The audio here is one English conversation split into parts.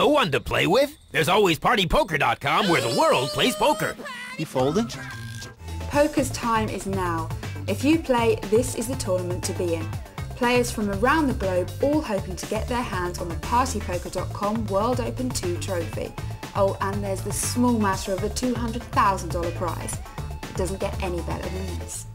no one to play with? There's always PartyPoker.com where the world plays poker. You folding? Poker's time is now. If you play, this is the tournament to be in. Players from around the globe all hoping to get their hands on the PartyPoker.com World Open 2 trophy. Oh, and there's the small matter of a $200,000 prize. It doesn't get any better than this.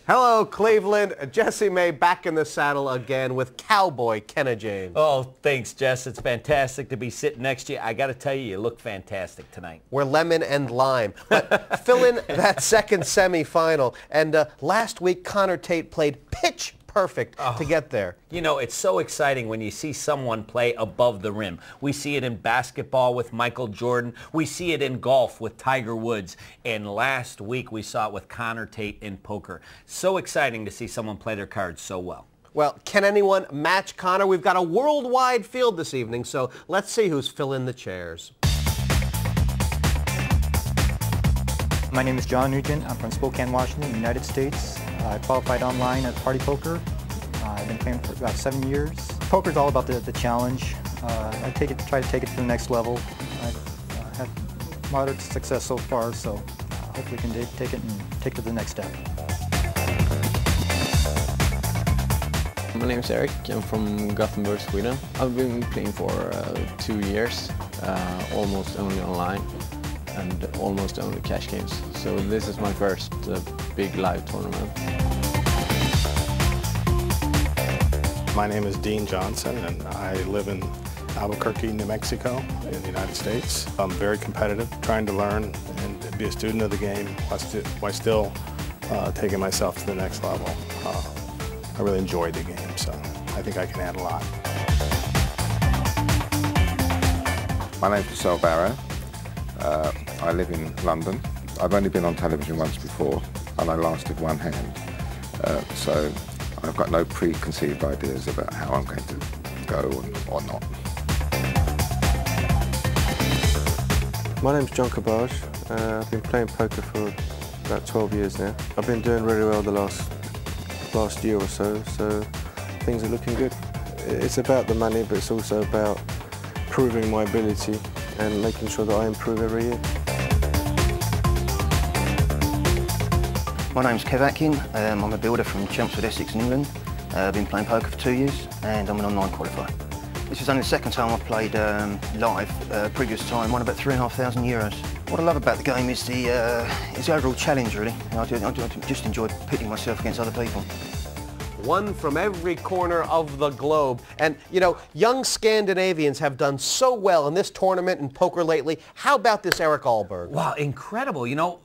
Hello, Cleveland. Jesse May back in the saddle again with Cowboy Kenna James. Oh, thanks, Jess. It's fantastic to be sitting next to you. I got to tell you, you look fantastic tonight. We're lemon and lime. But fill in that second semifinal. And last week, Connor Tate played pitch perfect to get there. You know, it's so exciting when you see someone play above the rim. We see it in basketball with Michael Jordan. We see it in golf with Tiger Woods. And last week we saw it with Connor Tate in poker. So exciting to see someone play their cards so well. Well, can anyone match Connor? We've got a worldwide field this evening, so let's see who's filling the chairs. My name is John Nugent. I'm from Spokane, Washington, United States. I qualified online at Party Poker. I've been playing for about 7 years. Poker is all about the challenge. I try to take it to the next level. I've had moderate success so far, so hopefully we can take it to the next step. My name is Eric. I'm from Gothenburg, Sweden. I've been playing for 2 years, almost only online and almost only cash games. So this is my first big live tournament. My name is Dean Johnson and I live in Albuquerque, New Mexico in the United States. I'm very competitive, trying to learn and be a student of the game while still taking myself to the next level. I really enjoy the game, so I think I can add a lot. My name's Marcel Barrow. I live in London. I've only been on television once before, and I lasted one hand. So I've got no preconceived ideas about how I'm going to go or not. My name's John Cabage. I've been playing poker for about 12 years now. I've been doing really well the last year or so things are looking good. It's about the money, but it's also about proving my ability and making sure that I improve every year. My name's Kev Atkin. I'm a builder from Chelmsford, Essex in England. I've been playing poker for 2 years and I'm an online qualifier. This is only the second time I've played live. Previous time won about €3,500. What I love about the game is the overall challenge, really. I just enjoy pitting myself against other people. One from every corner of the globe. And, you know, young Scandinavians have done so well in this tournament and poker lately. How about this Erik Ahlberg? Wow, incredible. You know,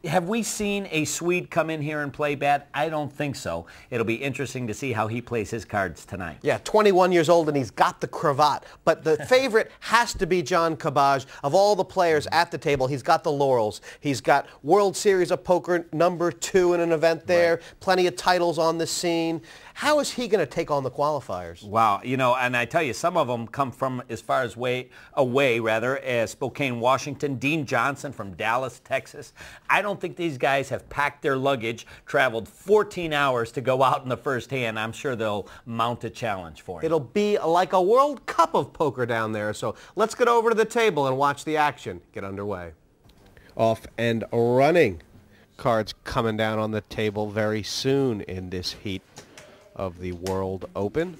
have we seen a Swede come in here and play bad? I don't think so. It'll be interesting to see how he plays his cards tonight. Yeah, 21 years old and he's got the cravat. But the favorite has to be John Cabage. Of all the players at the table, he's got the laurels. He's got World Series of Poker #2 in an event there, right. Plenty of titles on the scene. How is he going to take on the qualifiers? Wow, you know, and I tell you, some of them come from as far as away as Spokane, Washington. Dean Johnson from Dallas, Texas. I don't think these guys have packed their luggage, traveled 14 hours to go out in the first hand. I'm sure they'll mount a challenge for him. It'll be like a World Cup of poker down there. So let's get over to the table and watch the action get underway. Off and running. Cards coming down on the table very soon in this heat of the World Open.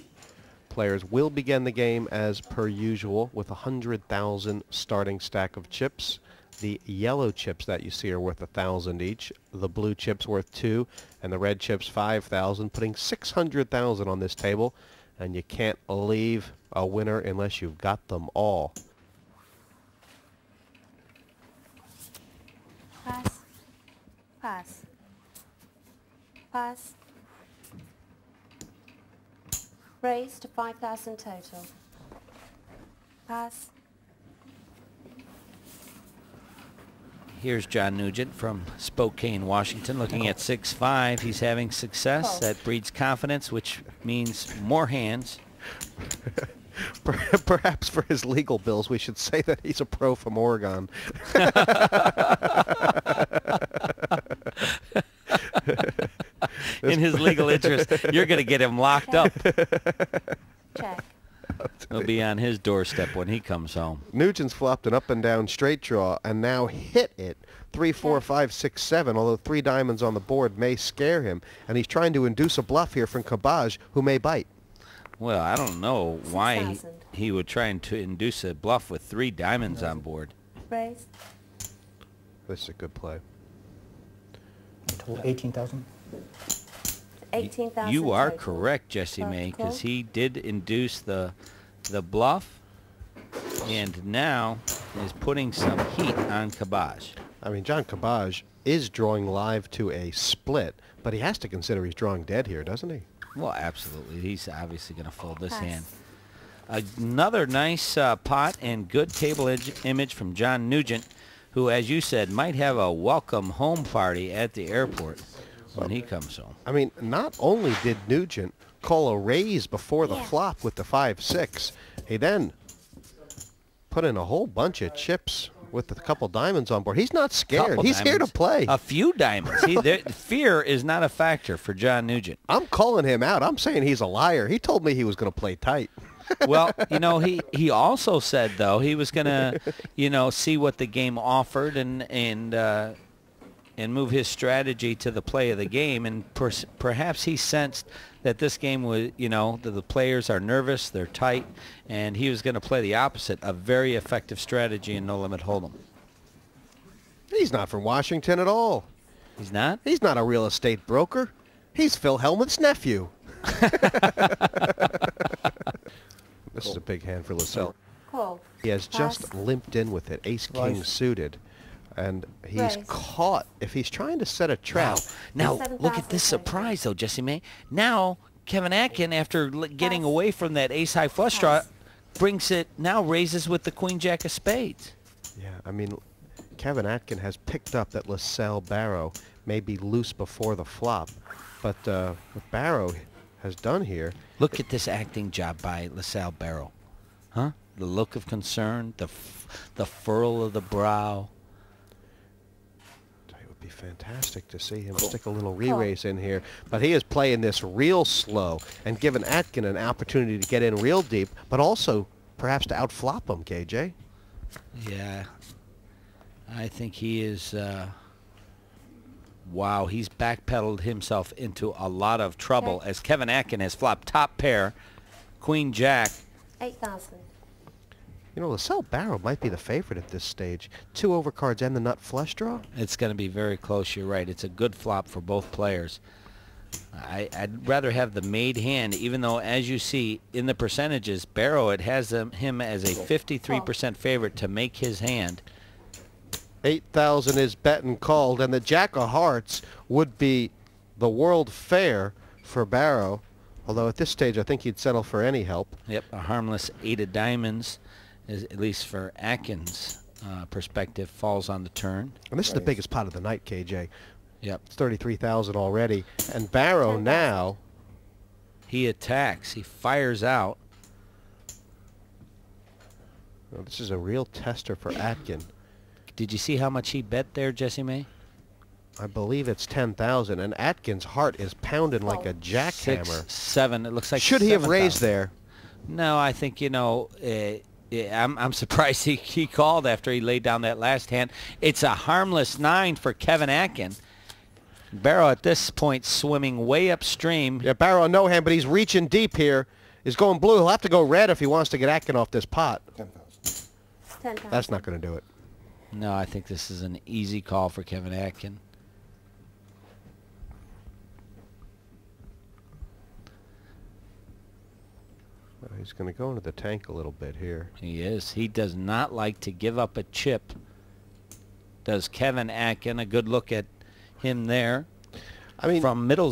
Players will begin the game as per usual with 100,000 starting stack of chips. The yellow chips that you see are worth 1,000 each. The blue chips worth 2, and the red chips 5,000, putting 600,000 on this table. And you can't leave a winner unless you've got them all. Pass. Pass. Pass. Raise to 5,000 total. Pass. Here's John Nugent from Spokane, Washington, looking at 6-5. He's having success. That breeds confidence, which means more hands. Perhaps for his legal bills, we should say that he's a pro from Oregon. In his legal interest, you're going to get him locked up. Check. He'll be on his doorstep when he comes home. Nugent's flopped an up and down straight draw and now hit it 3, 4, 5, 6, 7, although 3 diamonds on the board may scare him. And he's trying to induce a bluff here from Kabaj, who may bite. Well, I don't know why 6,000. he would try to induce a bluff with 3 diamonds on board. Raise. This is a good play. Total 18,000. 18,000 You are total. correct, Jesse May, because he did induce the bluff, and now is putting some heat on Kabaj. I mean, John Kabaj is drawing live to a split, but he has to consider he's drawing dead here, doesn't he? Well, absolutely. He's obviously going to fold this Pass. hand. Another nice pot and good table image from John Nugent, who, as you said, might have a welcome home party at the airport when he comes home. I mean, not only did Nugent call a raise before the flop with the 5-6, he then put in a whole bunch of chips with a couple diamonds on board. He's not scared. Couple He's here to diamonds. play. A few diamonds. Fear is not a factor for John Nugent. I'm calling him out. I'm saying he's a liar. He told me he was going to play tight. Well, you know, he also said, though, he was going to, you know, see what the game offered and move his strategy to the play of the game. And perhaps he sensed that this game was, you know, that the players are nervous, they're tight, and he was going to play the opposite, a very effective strategy in No Limit Hold'em. He's not from Washington at all. He's not? He's not a real estate broker. He's Phil Hellmuth's nephew. This is a big hand for Lascelles. Call. He has just Pass. limped in with it, ace-king Right. suited. And he's Raise. caught. If he's trying to set a trap, Now, 7,000 look at this total. surprise, though, Jesse May. Now, Kevin Atkin, after getting Pass. away from that ace-high flush draw, Pass. brings it, now raises with the queen-jack of spades. yeah, I mean, Kevin Atkin has picked up that LaSalle Barrow may be loose before the flop. But what Barrow has done here, Look at this acting job by LaSalle Barrow. Huh? The look of concern, the furrow of the brow. it would be fantastic to see him stick a little re-raise in here. But he is playing this real slow and giving Atkin an opportunity to get in real deep, but also perhaps to outflop him, KJ. Yeah. I think he is... wow, he's backpedaled himself into a lot of trouble Okay. as Kevin Atkin has flopped top pair, queen-jack. 8,000. You know, LaSalle Barrow might be the favorite at this stage. 2 overcards and the nut flush draw. It's going to be very close, you're right. It's a good flop for both players. I'd rather have the made hand, even though, as you see in the percentages, Barrow, it has him as a 53% favorite to make his hand. 8,000 is bet and called, and the Jack of Hearts would be the world fair for Barrow. Although at this stage, I think he'd settle for any help. Yep, a harmless 8 of diamonds, at least for Atkins' perspective, falls on the turn. And this is the biggest pot of the night, KJ. Yep. It's 33,000 already. And Barrow now, He attacks. He fires out. well, this is a real tester for Atkin. Did you see how much he bet there, Jesse May? I believe it's 10,000, and Atkin's heart is pounding like a jackhammer. 6, 7. It looks like Should he have 7,000. raised there? No, I think, you know, I'm surprised he called after he laid down that last hand. It's a harmless 9 for Kevin Atkin. Barrow at this point swimming way upstream. Yeah, Barrow no hand, but he's reaching deep here. He's going blue. He'll have to go red if he wants to get Atkin off this pot. 10,000. That's not going to do it. No, I think this is an easy call for Kevin Atkin. He's going to go into the tank a little bit here. He is. He does not like to give up a chip. Does Kevin Atkin. A good look at him there. I mean, from middle